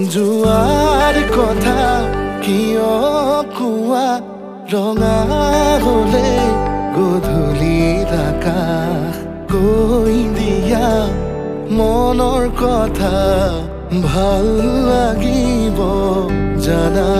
যোৱাৰ কথা কিয় কোৱা ৰঙা হলে গধূলিৰ আকাশ কৈ দিয়া মনৰ কথা ভাল লাগিব জানা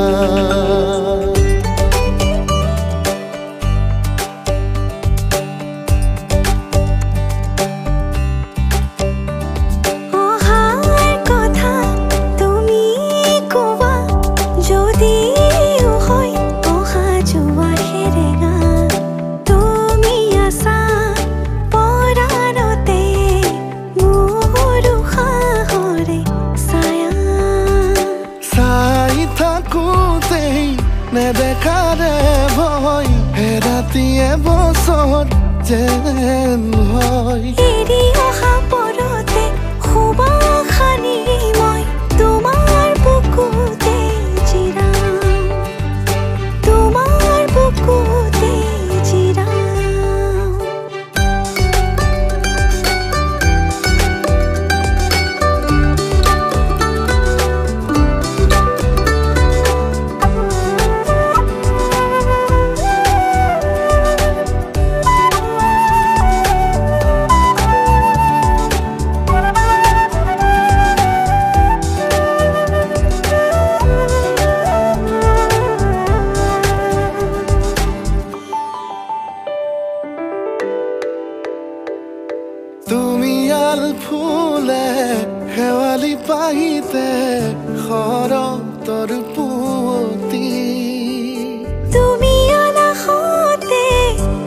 নেদেখাৰে ভয় হেৰাতিয়ে বছৰ যেন হয় এৰি অহা পৰতে শুবা খানি মই তোমাৰ বুকুতে জিৰাম তোমাৰ বুকুতে তুমি আল ফুলে শেৱালি পাহিতে শৰতৰ পুৱতি তুমি আলাসতে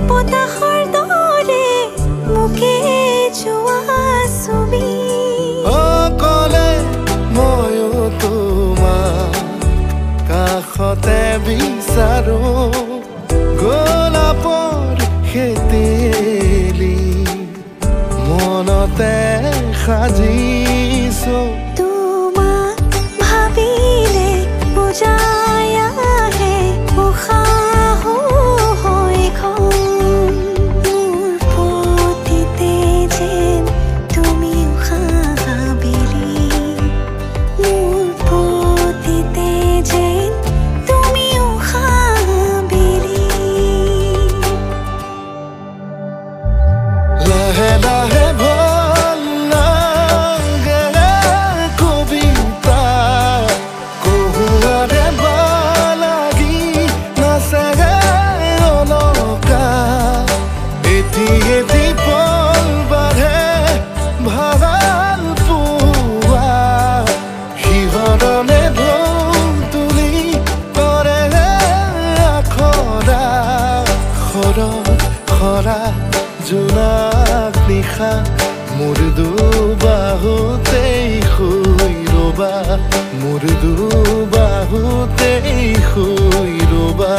বতাহৰ দৰে মুখে যোৱা ছবি অকলে ময়ো তোমাক কাষতে বিচাৰো গোলাপৰ খেতেলি মনতে সাজিছো তোমাক ভাবিলে বুজাই আহে উশাহ হৈ খন মোৰ প্ৰতিতে যেন তুমি উশাহ বেলি মোৰ প্ৰতিতে যেন তুমি উশাহ বেলি লাহে লাহে ভাল লাগে কবিতা কহুৱাৰে বালাগি নাচে অলকা এটি এটি পল বাঢ়ে ভাল পোৱা শিহৰণে ঢৌ তুলি কৰে আখৰা খৰা জোনাক নিশা মোৰ দুবাহুতেই শুই ৰবা মোৰ দুবাহুতেই শুই ৰবা